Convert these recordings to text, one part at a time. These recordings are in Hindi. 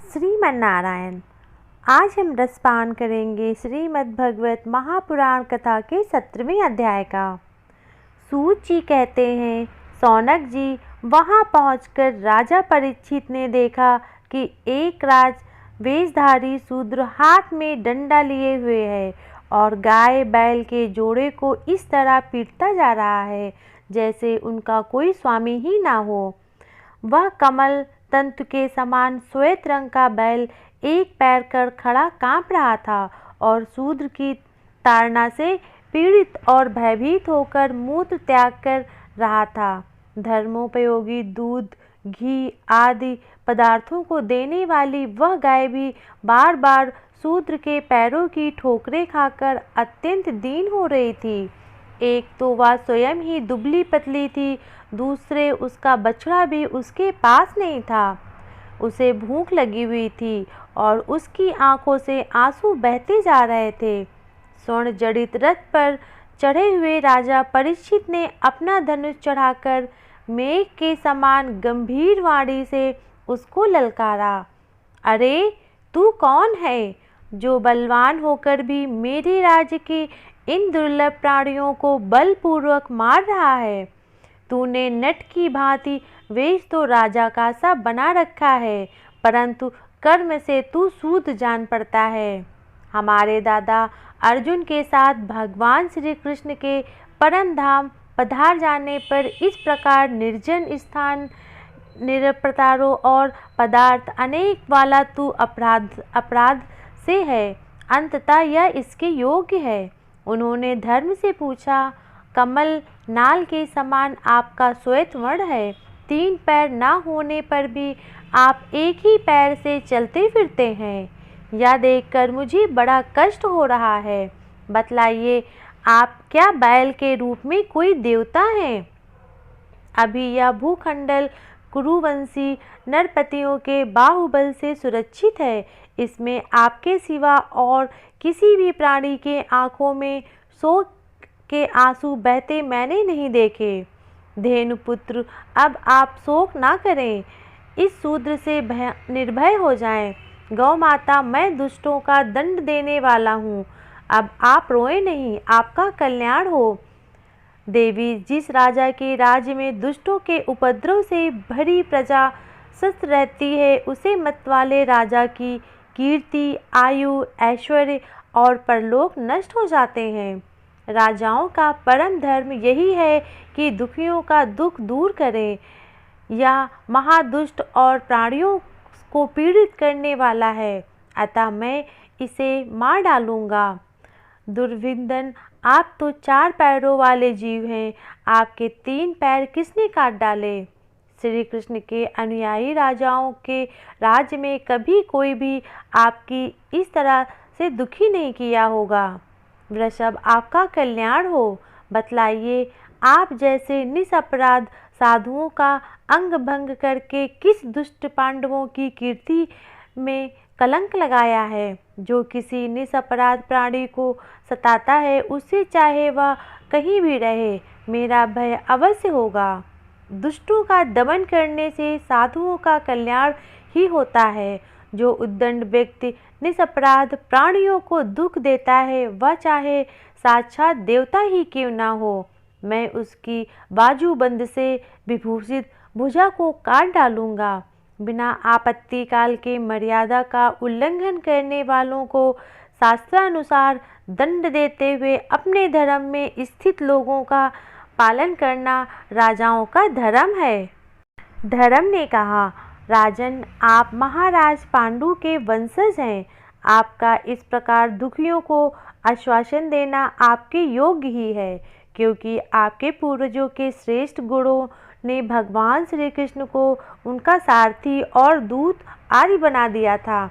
श्रीमन्नारायण। आज हम रसपान करेंगे श्रीमद् भगवत महापुराण कथा के 17वें अध्याय का। सूत जी कहते हैं, सौनक जी, वहां पहुंचकर राजा परीक्षित ने देखा कि एक राज वेशधारी शूद्र हाथ में डंडा लिए हुए है और गाय बैल के जोड़े को इस तरह पीटता जा रहा है जैसे उनका कोई स्वामी ही ना हो। वह कमल तंतु के समान श्वेत रंग का बैल एक पैर कर खड़ा कांप रहा था और शूद्र की ताड़ना से पीड़ित और भयभीत होकर मूत्र त्याग कर रहा था। धर्मोपयोगी दूध, घी आदि पदार्थों को देने वाली वह गाय भी बार बार शूद्र के पैरों की ठोकरें खाकर अत्यंत दीन हो रही थी। एक तो वह स्वयं ही दुबली पतली थी, दूसरे उसका बछड़ा भी उसके पास नहीं था। उसे भूख लगी हुई थी और उसकी आंखों से आंसू बहते जा रहे थे। स्वर्ण जड़ित रथ पर चढ़े हुए राजा परीक्षित ने अपना धनुष चढ़ाकर मेघ के समान गंभीर वाणी से उसको ललकारा। अरे, तू कौन है जो बलवान होकर भी मेरे राज्य के इन दुर्लभ प्राणियों को बलपूर्वक मार रहा है? तूने नट की भांति वेश तो राजा का सा बना रखा है, परंतु कर्म से तू सूद जान पड़ता है। हमारे दादा अर्जुन के साथ भगवान श्री कृष्ण के परम धाम पधार जाने पर इस प्रकार निर्जन स्थान, निरपतारो और पदार्थ अनेक वाला तू अपराध से है। अंततः यह इसके योग्य है। उन्होंने धर्म से पूछा, कमल नाल के समान आपका श्वेत वर्ण है, 3 पैर न होने पर भी आप एक ही पैर से चलते फिरते हैं। यह देखकर मुझे बड़ा कष्ट हो रहा है। बतलाइए, आप क्या बैल के रूप में कोई देवता हैं? अभी यह भूखंडल कुरुवंशी नरपतियों के बाहुबल से सुरक्षित है। इसमें आपके सिवा और किसी भी प्राणी के आंखों में शोक के आंसू बहते मैंने नहीं देखे। धेनुपुत्र, अब आप शोक ना करें, इस शूद्र से निर्भय हो जाएं। गौ माता, मैं दुष्टों का दंड देने वाला हूँ। अब आप रोएं नहीं, आपका कल्याण हो। देवी, जिस राजा के राज्य में दुष्टों के उपद्रव से भरी प्रजा स्वस्थ रहती है, उसे मतवाले राजा की कीर्ति, आयु, ऐश्वर्य और परलोक नष्ट हो जाते हैं। राजाओं का परम धर्म यही है कि दुखियों का दुख दूर करें। यह महादुष्ट और प्राणियों को पीड़ित करने वाला है, अतः मैं इसे मार डालूंगा। दुर्विंदन, आप तो 4 पैरों वाले जीव हैं, आपके 3 पैर किसने काट डाले? श्री कृष्ण के अनुयायी राजाओं के राज्य में कभी कोई भी आपकी इस तरह से दुखी नहीं किया होगा। वृषभ, आपका कल्याण हो। बतलाइए, आप जैसे निसपराध साधुओं का अंग भंग करके किस दुष्ट पांडवों की कीर्ति में कलंक लगाया है? जो किसी निसपराध प्राणी को सताता है, उससे चाहे वह कहीं भी रहे, मेरा भय अवश्य होगा। दुष्टों का दमन करने से साधुओं का कल्याण ही होता है। जो उद्दंड व्यक्ति निसपराध प्राणियों को दुख देता है, वह चाहे साक्षात देवता ही क्यों ना हो, मैं उसकी बाजूबंद से विभूषित भुजा को काट डालूंगा। बिना आपत्ति काल के मर्यादा का उल्लंघन करने वालों को शास्त्रानुसार दंड देते हुए अपने धर्म में स्थित लोगों का पालन करना राजाओं का धर्म है। धर्म ने कहा, राजन, आप महाराज पांडु के वंशज हैं। आपका इस प्रकार दुखियों को आश्वासन देना आपके योग्य ही है, क्योंकि आपके पूर्वजों के श्रेष्ठ गुणों ने भगवान श्री कृष्ण को उनका सारथी और दूत आदि बना दिया था।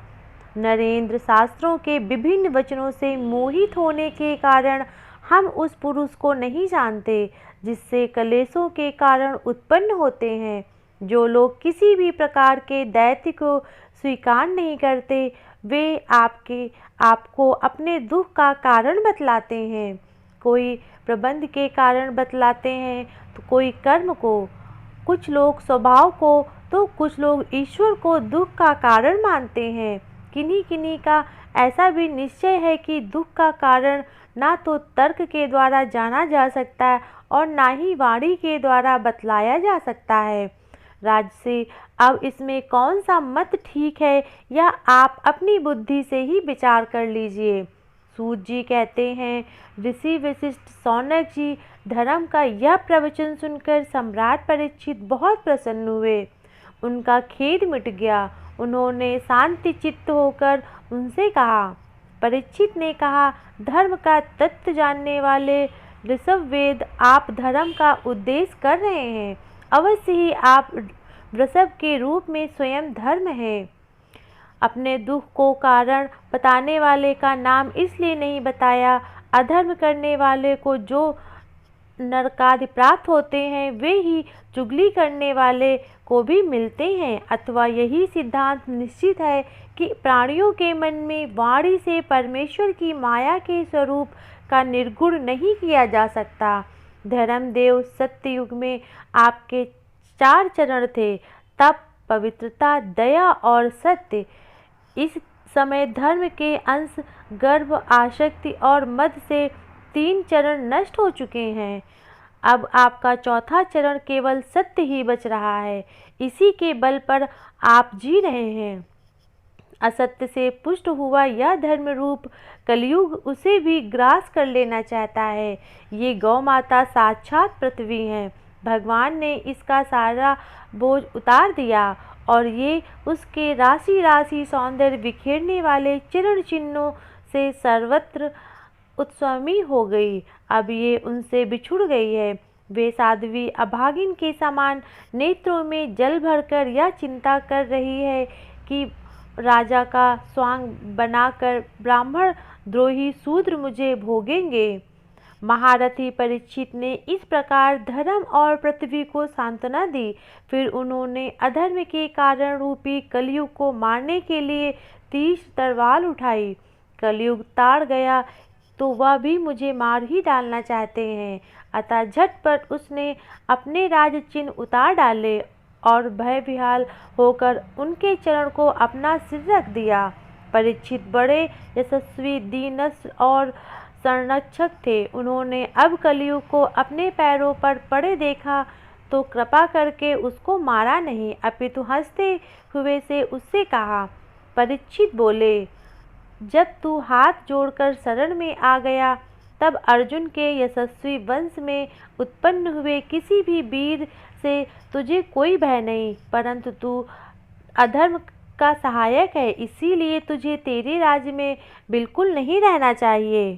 नरेंद्र, शास्त्रों के विभिन्न वचनों से मोहित होने के कारण हम उस पुरुष को नहीं जानते जिससे कलेशों के कारण उत्पन्न होते हैं। जो लोग किसी भी प्रकार के दैत्य को स्वीकार नहीं करते, वे आपको अपने दुख का कारण बतलाते हैं। कोई प्रबंध के कारण बतलाते हैं तो कोई कर्म को। कुछ लोग स्वभाव को तो कुछ लोग ईश्वर को दुख का कारण मानते हैं। किन्हीं किन्हीं का ऐसा भी निश्चय है कि दुख का कारण ना तो तर्क के द्वारा जाना जा सकता है और ना ही वाणी के द्वारा बतलाया जा सकता है। राजसी, अब इसमें कौन सा मत ठीक है, या आप अपनी बुद्धि से ही विचार कर लीजिए। सूत जी कहते हैं, ऋषि वशिष्ठ शौनक जी, धर्म का यह प्रवचन सुनकर सम्राट परीक्षित बहुत प्रसन्न हुए। उनका खेद मिट गया। उन्होंने शांति चित्त होकर उनसे कहा। परीक्षित ने कहा, धर्म का तत्व जानने वाले ऋषभवेद, आप धर्म का उद्देश्य कर रहे हैं। अवश्य ही आप वृषभ के रूप में स्वयं धर्म है। अपने दुख को कारण बताने वाले का नाम इसलिए नहीं बताया। अधर्म करने वाले को जो नरकादि प्राप्त होते हैं, वे ही चुगली करने वाले को भी मिलते हैं। अथवा यही सिद्धांत निश्चित है कि प्राणियों के मन में वाणी से परमेश्वर की माया के स्वरूप का निर्गुण नहीं किया जा सकता। धर्मदेव, सत्ययुग में आपके 4 चरण थे, तप, पवित्रता, दया और सत्य। इस समय धर्म के अंश गर्भ, आसक्ति और मद से 3 चरण नष्ट हो चुके हैं। अब आपका 4था चरण केवल सत्य ही बच रहा है। इसी के बल पर आप जी रहे हैं। असत्य से पुष्ट हुआ यह धर्म रूप कलयुग उसे भी ग्रास कर लेना चाहता है। ये गौ माता साक्षात पृथ्वी है। भगवान ने इसका सारा बोझ उतार दिया और ये उसके राशि राशि सौंदर्य बिखेरने वाले चरण चिन्हों से सर्वत्र उत्स्वामी हो गई। अब ये उनसे बिछुड़ गई है। वे साध्वी अभागिन के समान नेत्रों में जल भरकर यह चिंता कर रही है कि राजा का स्वांग बनाकर ब्राह्मण द्रोही शूद्र मुझे भोगेंगे। महारथी परीक्षित ने इस प्रकार धर्म और पृथ्वी को सांत्वना दी। फिर उन्होंने अधर्म के कारण रूपी कलयुग को मारने के लिए तीक्ष्ण तलवार उठाई। कलयुग ताड़ गया तो वह भी मुझे मार ही डालना चाहते हैं। अतः झटपट उसने अपने राज चिन्ह उतार डाले और भय विह्वल होकर उनके चरण को अपना सिर रख दिया। परीक्षित बड़े यशस्वी, दीनस्थ और संरक्षक थे। उन्होंने अब कलयुग को अपने पैरों पर पड़े देखा तो कृपा करके उसको मारा नहीं, अपितु हंसते हुए से उससे कहा। परीक्षित बोले, जब तू हाथ जोड़कर शरण में आ गया, तब अर्जुन के यशस्वी वंश में उत्पन्न हुए किसी भी वीर से तुझे कोई भय नहीं, परंतु तू अधर्म का सहायक है, इसीलिए तुझे तेरे राज्य में बिल्कुल नहीं रहना चाहिए।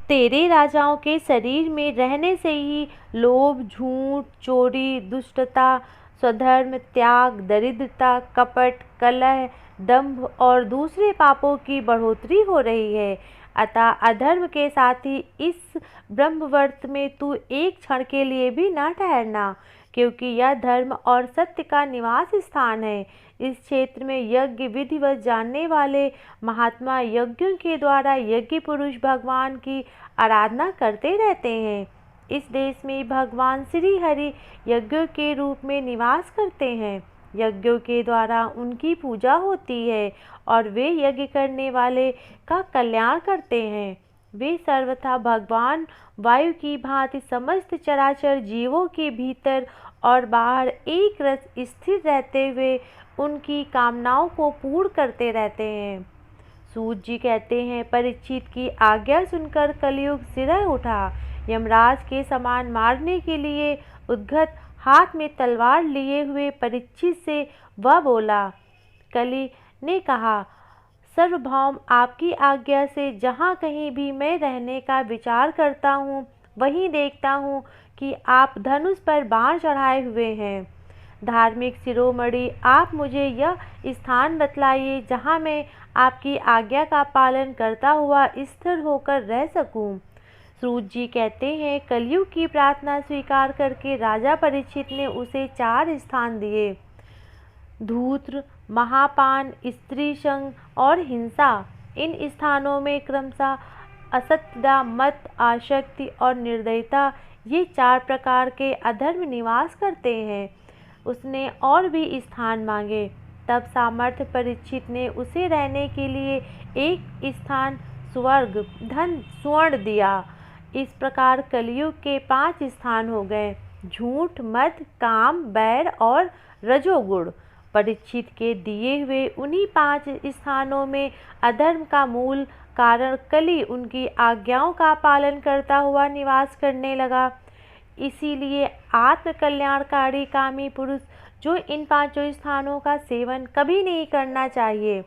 तेरे राजाओं के शरीर में रहने से ही लोभ, झूठ, चोरी, दुष्टता, स्वधर्म त्याग, दरिद्रता, कपट, कलह, दंभ और दूसरे पापों की बढ़ोतरी हो रही है। अतः अधर्म के साथ ही इस ब्रह्मवर्त में तू एक क्षण के लिए भी न ठहरना, क्योंकि यह धर्म और सत्य का निवास स्थान है। इस क्षेत्र में यज्ञ विधिवत जानने वाले महात्मा यज्ञों के द्वारा यज्ञ पुरुष भगवान की आराधना करते रहते हैं। इस देश में भगवान श्री हरि यज्ञों के रूप में निवास करते हैं। यज्ञों के द्वारा उनकी पूजा होती है और वे यज्ञ करने वाले का कल्याण करते हैं। वे सर्वथा भगवान वायु की भांति समस्त चराचर जीवों के भीतर और बाहर एक रस स्थिर रहते हुए उनकी कामनाओं को पूर्ण करते रहते हैं। सूत जी कहते हैं, परीक्षित की आज्ञा सुनकर कलयुग सिरह उठा। यमराज के समान मारने के लिए उद्गत हाथ में तलवार लिए हुए परीक्षित से वह बोला। कली ने कहा, सर्वभौम, आपकी आज्ञा से जहाँ कहीं भी मैं रहने का विचार करता हूँ, वहीं देखता हूँ कि आप धनुष पर बाण चढ़ाए हुए हैं। धार्मिक शिरोमणि, आप मुझे यह स्थान बतलाइए जहाँ मैं आपकी आज्ञा का पालन करता हुआ स्थिर होकर रह सकूं। सूत जी कहते हैं, कलयुग की प्रार्थना स्वीकार करके राजा परीक्षित ने उसे 4 स्थान दिए। धूर्त, महापान, स्त्री संग और हिंसा। इन स्थानों में क्रमशः असत्य, मत, आसक्ति और निर्दयता, ये 4 प्रकार के अधर्म निवास करते हैं। उसने और भी स्थान मांगे। तब सामर्थ्य परीक्षित ने उसे रहने के लिए एक स्थान, स्वर्ग, धन, स्वर्ण दिया। इस प्रकार कलयुग के 5 स्थान हो गए: झूठ, मद, काम, बैर और रजोगुण। परीक्षित के दिए हुए उन्हीं 5 स्थानों में अधर्म का मूल कारण कली उनकी आज्ञाओं का पालन करता हुआ निवास करने लगा। इसीलिए आत्मकल्याणकारी कामी पुरुष जो इन 5 स्थानों का सेवन कभी नहीं करना चाहिए।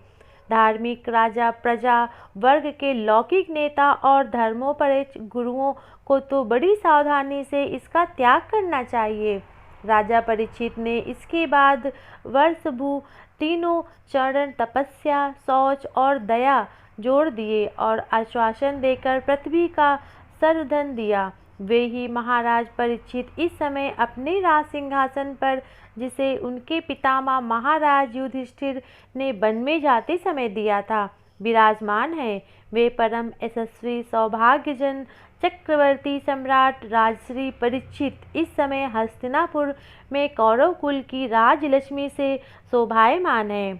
धार्मिक राजा, प्रजा वर्ग के लौकिक नेता और धर्मोपदेश गुरुओं को तो बड़ी सावधानी से इसका त्याग करना चाहिए। राजा परीक्षित ने इसके बाद वर्ष भू तीनों चरण तपस्या, शौच और दया जोड़ दिए और आश्वासन देकर पृथ्वी का सर्वधन दिया। वे ही महाराज परीक्षित इस समय अपने राज सिंहासन पर, जिसे उनके पितामह महाराज युधिष्ठिर ने वन में जाते समय दिया था, विराजमान है। वे परम यशस्वी सौभाग्यजन चक्रवर्ती सम्राट राजश्री परीक्षित इस समय हस्तिनापुर में कौरव कुल की राजलक्ष्मी से शोभायमान है।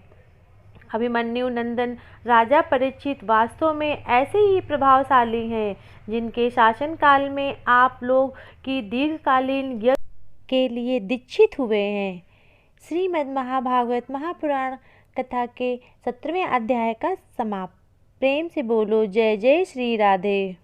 अभिमन्यु नंदन राजा परीक्षित वास्तव में ऐसे ही प्रभावशाली हैं जिनके शासनकाल में आप लोग की दीर्घकालीन यज्ञ के लिए दीक्षित हुए हैं। श्रीमद् महाभागवत महापुराण कथा के 17वें अध्याय का समाप्त। प्रेम से बोलो जय जय श्री राधे।